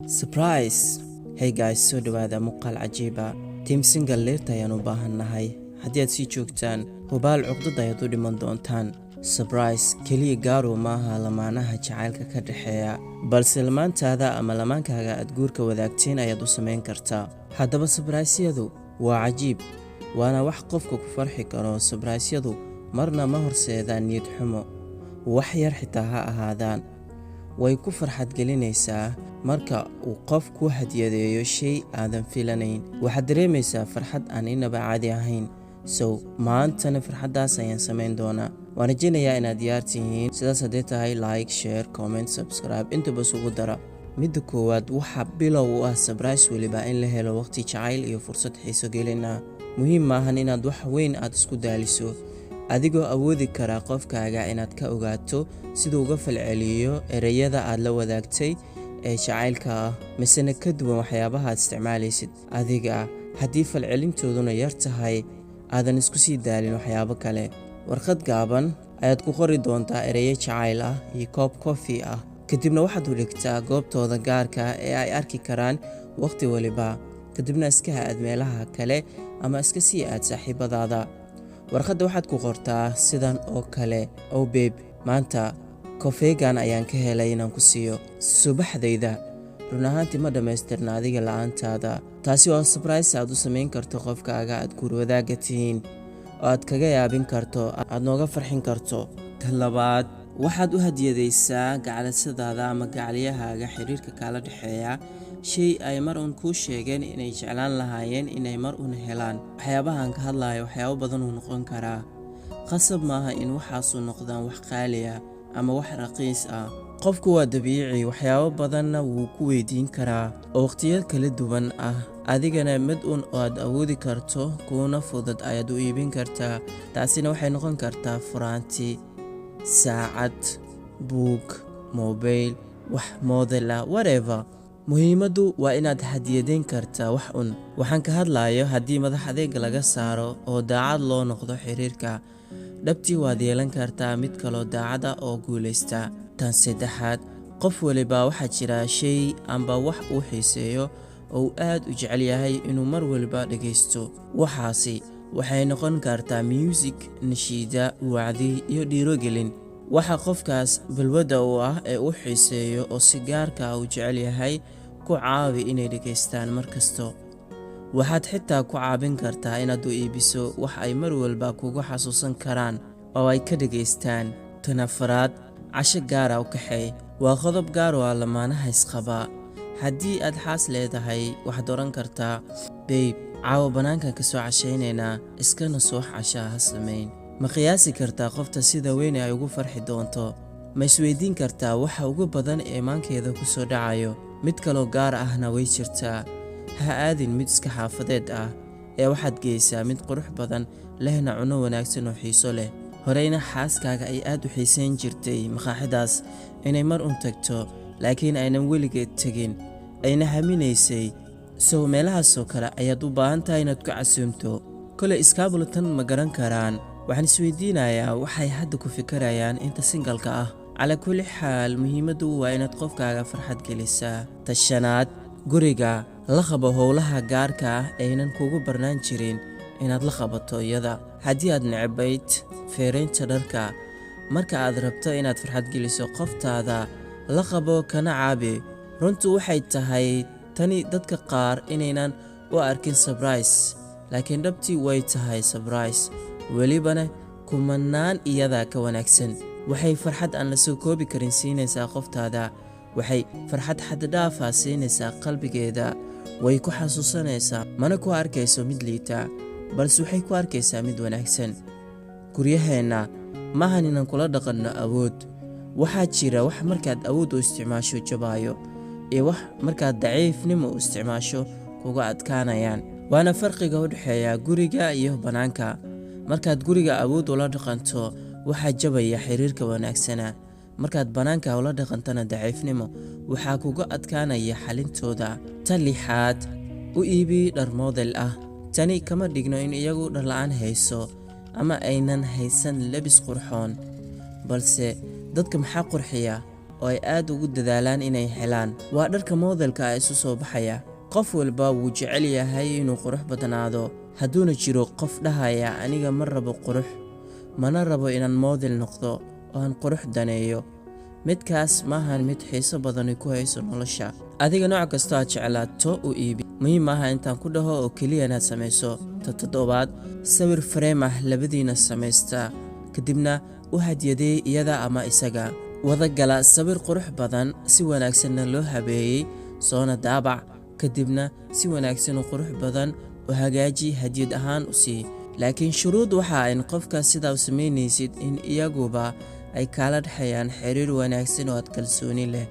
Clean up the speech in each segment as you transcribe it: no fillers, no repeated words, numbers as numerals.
Surprise! Hey guys, soo dhawaada muuqaal cajiiba. Team single leerta ayaan u baahannahay. Haddii aad sii joogtaan, hubaal cuqdad ayaad u dhiman doontaan. Surprise keliya gaaru maaha lamaanaha jacaylka ka dhexeeya, balse lamaantaada ama lamaankaaga aad guurka wadaagteen ayaad u samayn kartaa. Haddaba surprise-yadu waa cajiib, waana wax qofka ku farxi karo. Surprise-yadu marna ma horseedaan niyad xumo, wax yar xitaa ha ahaadaan. way ku farxad gelinaysaa marka uu qof ku hadiyadeeyo shay aadan filanayn. waxaad dareemaysaa farxad aan inaba caadi ahayn. maantana farxaddaas ayaan samayn doonaa. waan rajaynayaa inaad diyaar tihiin. sidaas haddii tahay, like, share, comment, subscribe intaba isugu dara. midda koowaad, waxaa bilow u ah surprise weliba in la helo waqti jacayl iyo fursad xiiso gelina. muhiim maahan inaad wax weyn aad isku daaliso, adigoo awoodi kara qofkaaga inaad ka ogaato siduu uga falceliyo ereyada aad la wadaagtay ee jacaylka ah, misena ka duwan waxyaabaha aad isticmaalaysid adiga. haddii falcelintooduna yar tahay, aadan isku sii daalin waxyaabo kale. warqad gaaban ayaad ku qori doontaa ereyo jacayl ah iyo koob coffee ah, kadibna waxaad u dhigtaa goobtooda gaarka ee ay arki karaan waqti waliba. kadibna iska aad meelaha kale ama iska sii aad saaxiibadaada. warqadda waxaad ku qortaa sidan oo kale: oh babe, maanta kofeegan ayaan ka helay inaan ku siiyo subaxdayda. run ahaantii ma dhammaystirna adiga la'aantaada. taasi waa surprise aad u samayn karto qofkaaga aad guur wadaagga tihiin, oo aad kaga yaabin karto, aad nooga farxin karto. ta labaad, waxaad u hadiyadaysaa gacalisadaada ama gacaliyahaaga xiriirka kala dhexeeya shay ay mar uun kuu sheegeen inay jeclaan lahaayeen inay mar uun helaan. waxyaabahaan ka hadlayo waxyaabo badan uu noqon karaa. qasab maaha in waxaasu noqdaan wax qaali ah ama wax raqiis ah. qofku waa dabiici, waxyaabo badanna wuu ku weydiin karaa oo waqtiyo kala duwan ah. adigana mid uun oo aad awoodi karto kuuna fudud ayaad u iibin kartaa. taasina waxay noqon kartaa furaanti, saacad, buug, mobile, wax model ah, whatever. muhiimaddu waa inaad hadiyadayn kartaa wax un. waxaan ka hadlayo haddii madax adeega laga saaro oo daacad loo noqdo xiriirka dhabtii, waad yeelan kartaa mid kaloo daacada oo guulaysta. tan saddexaad, qof waliba waxaa jira shay amba wax uu xiiseeyo oo uu aad u jecel yahay inuu mar waliba dhegaysto. waxaasi waxay noqon kartaa music, nashiida, wacdi iyo dhiirogelin. waxa qofkaas balwadda u ah ee uu xiiseeyo oo si gaarka u jecel yahay ku caawi inay dhegaystaan mar kasto. waxaad xitaa ku caabin kartaa inaad u iibiso wax ay mar walba kugu xasuusan karaan oo ay ka dhegaystaan. tan afaraad, casho gaara u kaxeey. waa qodob gaar oo ah lamaanaha isqaba. haddii aad xaas leedahay, waxaad oran kartaa: babe, caawa bannaankan ka soo cashaynaynaa, iskana soo cashaa ha samayn. ma qiyaasi kartaa qofta sida weyn ay ugu farxi doonto? ma isweydiin kartaa waxa ugu badan ee maankeeda ku soo dhacayo? mid kaloo gaar ahna way jirtaa. ha aadin mid iska xaafadeed ah ee waxaad geysaa mid qurux badan, lehna cunno wanaagsan oo xiiso leh. horeyna xaaskaaga ay aad u xiisayn jirtay maqaaxidaas inay mar un tagto, laakiin aynan weligeed tegin, ayna haminaysay. meelahaasoo kale ayaad u baahan tahay inaad ku casuumto. koley iskaabulatan ma garan karaan. waxaan isweydiinayaa waxay hadda ku fikirayaan inta singalka ah. calaa kulli xaal, muhiimaddu waa inaad qofkaaga farxad gelisaa. ta shanaad, guriga la qabo howlaha gaarka ah aynan kugu barnaan jirin inaad la qabato iyada. haddii aad necbayd feeraynta dharka, marka aad rabto inaad farxad geliso qoftaada, la qabo kana caabi. runtu waxay tahay tani dadka qaar inaynan u arkin surprise, laakiin dhabtii way tahay surprise, welibana kumanaan iyadaa ka wanaagsan. waxay farxad aan la soo koobi karin siinaysaa qoftaada. waxay farxad xaddhaafa siinaysaa qalbigeeda. way ku xasuusanaysaa, mana ku arkayso mid liita, balse waxay ku arkaysaa mid wanaagsan. guryaheenna maahan inaan kula dhaqanno awood. waxaa jira wax markaad awood u isticmaasho jabaayo, iyo wax markaad daciifnimo u isticmaasho kuga adkaanayaan. waana farqiga u dhexeeya guriga iyo bannaanka. markaad guriga awood ula dhaqanto, waxaa jabaya xiriirka wanaagsana. markaad bannaanka ula dhaqantana daciifnimo, waxaa kuga adkaanaya xalintooda. tan lixaad, u iibi dhar model ah. tani kama dhigno in iyagu dharla'aan hayso ama aynan haysan labis qurxoon, balse dadka maxaa qurxiya? oo ay aad ugu dadaalaan inay helaan. Waa dharka modelka ah isu soo baxaya. Qof walba wuu jecel yahay inuu qurux badnaado. Hadduuna jiro qof dhahaya aniga ma rabo qurux, mana rabo inaan model noqdo oo aan qurux daneeyo, midkaas maahan mid xiiso badan ku hayso nolosha. Adiga nooc kasta aad jeclaato u iibi. Muhiim ah intaan ku dhaho oo keliya inaad samayso. Toddobaad, sawir frame ah labadiina samaysta, kadibna u hadiyadee iyada ama isaga. Wada gala sawir qurux badan, si wanaagsanna loo habeeyey, soona daabac, kadibna si wanaagsan oo qurux badan u hagaaji hadiyad ahaan u sii. Laakiin shuruud waxa in qofka sidaa u samaynaysid in iyaguba ay kala dhaxayaan xiriir wanaagsan oo aad kalsooni leh.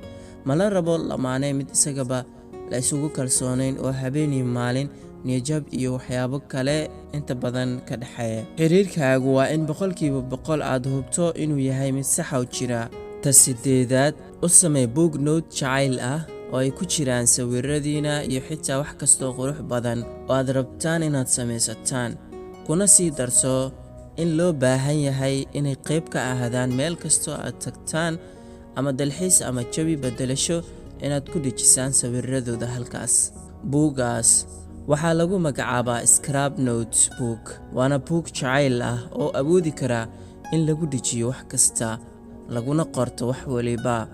Mala rabo lamaane mid isagaba la isugu kalsoonayn oo habeenii maalin niyajab iyo waxyaabo kale inta badan ka dhaxaya. Xiriirkaagu waa in 100% aad hubto inuu yahay mid sax u jira. Sideedaad, u samee book note jacayl ah oo ay ku jiraan sawiradiina iyo xitaa wax kastoo qurux badan oo aad rabtaan inaad samaysataan. Kuna sii darso in loo baahan yahay inay qayb ka ahaadaan meel kastoo aad tagtaan ama dalxiis ama jawi bedelasho inaad ku dhejisaan sawiradooda halkaas. Buugaas waxaa lagu magacaabaa scrap note book. Waana book jacayl ah oo awoodi kara in lagu dhejiyo wax kasta, laguna qorto wax waliba.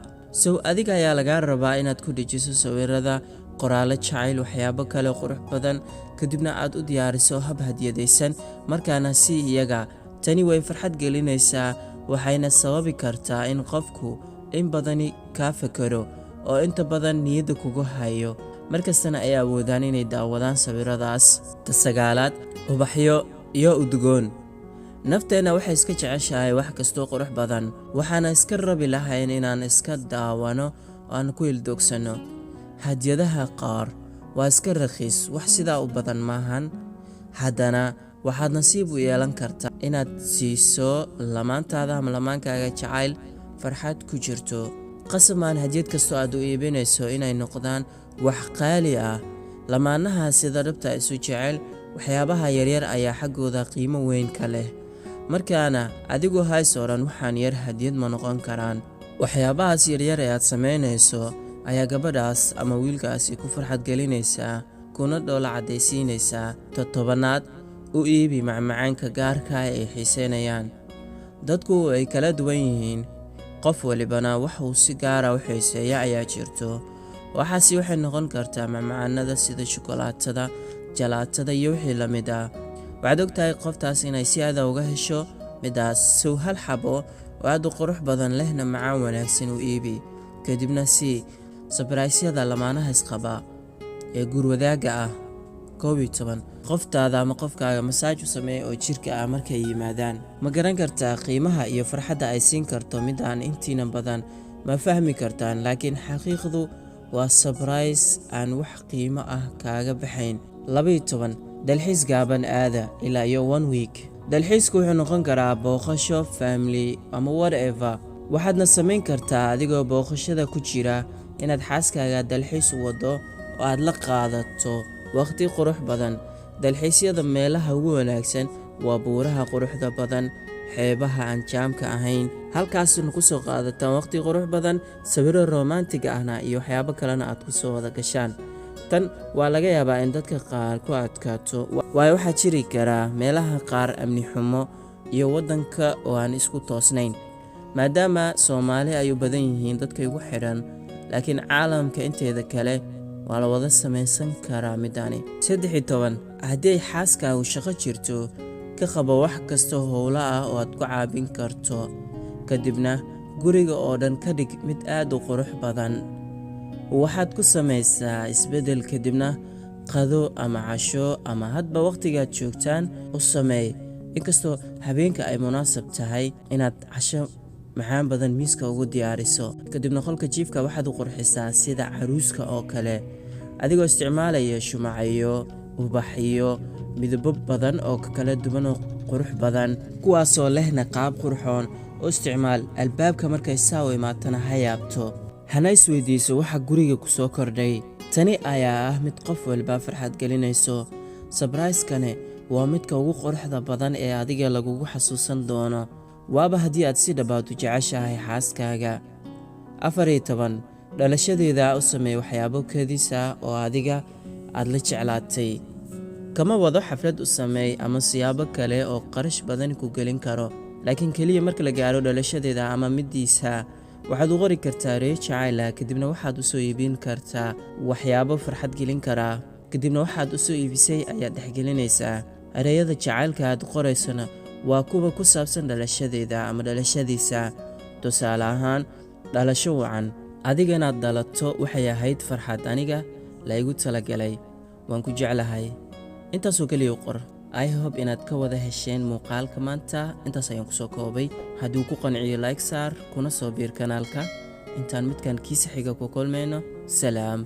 Adiga ayaa laga rabaa inaad ku dhejiso sawirada, qoraallo jacayl, waxyaabo kale qurux badan, kadibna aad u diyaariso hab hadiyadaysan, markaana si iyaga. Tani way farxad gelinaysaa, waxayna sababi kartaa in qofku in badani ka fakaro oo inta badan niyadda kugu hayo, markastana ay awoodaan inay daawadaan sawiradaas. Sagaalaad, ubaxyo iyo udgoon. Nafteena waxay iska jeceshahay wax kastoo qurux badan, waxaana iska rabi lahayn inaan iska daawano oo aan ku ildogsano. Hadiyadaha qaar waa iska raqiis, wax sidaa u badan maahan, haddana waxaad nasiib u yeelan kartaa inaad siiso lamaantaada ama lamaankaaga jacayl farxad ku jirto. Qasamaan hadiyad kastoo aad u iibinayso inay noqdaan wax qaali ah. Lamaanaha sida dhabta isu jecel, waxyaabaha yaryar ayaa xaggooda qiimo weyn ka leh. Markaana adigu hays oran waxaan yar hadiyad ma noqon karaan. Waxyaabahaas yaryar ee aad samaynayso ayaa gabadhaas ama wiilkaasi ku farxad gelinaysaa, kuna dhoola cadaysiinaysaa. Toddobaad, u iibi macmacaanka gaarka ah ay xiiseynayaan. Dadku ay kala duwan yihiin, qof walibana wax uu si gaar ah u xiiseeyo ayaa jirto. Waxaasi waxay noqon kartaa macmacaanada sida shukulaatada, jalaatada iyo wixii la mid ah. Waxaad ogtahay qoftaas inay si aad uga hesho midaas. Hal xabo oo aad u qurux badan lehna macaan wanaagsan u iibi, kadibna si surprise-yada lamaanaha isqaba ee gurwadaaga ah. 11, qoftaada ama qofkaaga masaaj u samee oo jirka ah markay yimaadaan. Ma garan kartaa qiimaha iyo farxadda ay siin karto midaan intiina badan ma fahmi kartaan, laakiin xaqiiqdu waa surprise aan wax qiimo ah kaaga baxayn. 12, dalxiis gaaban aada ilaa iyo 1 week. Dalxiisku wuxuu noqon karaa booqasho family ama whatever. Waxaadna samayn kartaa adigoo booqashada ku jira inaad xaaskaaga dalxiis u wado oo aad la qaadato waqti qurux badan. Dalxiisyada meelaha ugu wanaagsan waa buuraha quruxda badan, xeebaha aan jaamka ahayn. Halkaasna ku soo qaadataan waqti qurux badan, sawirro romantic ahna iyo waxyaabo kalena aad ku soo wada gashaan. Tan waa laga yaabaa in dadka qaar ku adkaato, waayo waxaa jiri karaa meelaha qaar amni xumo iyo waddanka oo aan isku toosnayn, maadaama Soomaali ay u badan yihiin dadka ugu xidhan, laakiin caalamka inteeda kale waa la wada samaysan karaa midani. 13, haddii ay xaaskaagu shaqo jirto, ka qabo wax kasta howlo ah oo aad ku caabin karto, kadibna guriga oo dhan ka dhig mid aad u qurux badan. Waxaad ku samaysaa isbedel, kadibna qado ama casho ama hadba waqtigaad joogtaan u sameey. Inkastoo habeenka ay munaasab tahay inaad casho macaan badan miiska ugu diyaariso, kadibna qolka jiifka waxaad u qurxisaa sida caruuska oo kale, adigoo isticmaalaya shumacyo, ubaxyo, midabo badan oo kala duwan oo qurux badan, kuwaasoo lehna qaab qurxoon. U isticmaal albaabka markay saa u imaatana ha yaabto, hana isweydiiso waxa guriga ku soo kordhay. Tani ayaa ah mid qof walba farxad gelinayso. Surprise-kane waa midka ugu quruxda badan ee adiga lagugu xasuusan doono. Waaba haddii aad si dhabaad u jeceshahay xaaskaaga, 14 dhalashadeeda u sameey waxyaabo kadis ah oo adiga aad la jeclaatay. kama wado xaflad u sameey ama siyaabo kale oo qarash badan ku gelin karo, laakiin kaliya marka la gaaro dhalashadeeda ama midiisa waxaad u qori kartaa ree jacayla, kadibna waxaad u soo iibin kartaa waxyaabo farxad gelin kara, kadibna waxaad u soo iibisay ayaad dhexgelinaysaa. ereyada jacaylka aad qoraysana waa kuwa ku saabsan dhalashadeeda ama dhalashadiisa. tusaale ahaan, dhalasho wacan, adiga inaad dhalato waxay ahayd farxad aniga la igu talagalay, waan ku jeclahay. intaasoo kaliya u qor. I hope inaad ka wada hesheen muuqaalka maanta. intaas ayaan ku soo koobay. haddii ku qanciyo like saar, kuna soo biir kanaalka. intaan midkan kiisa xiga ku kulmayno. salaam.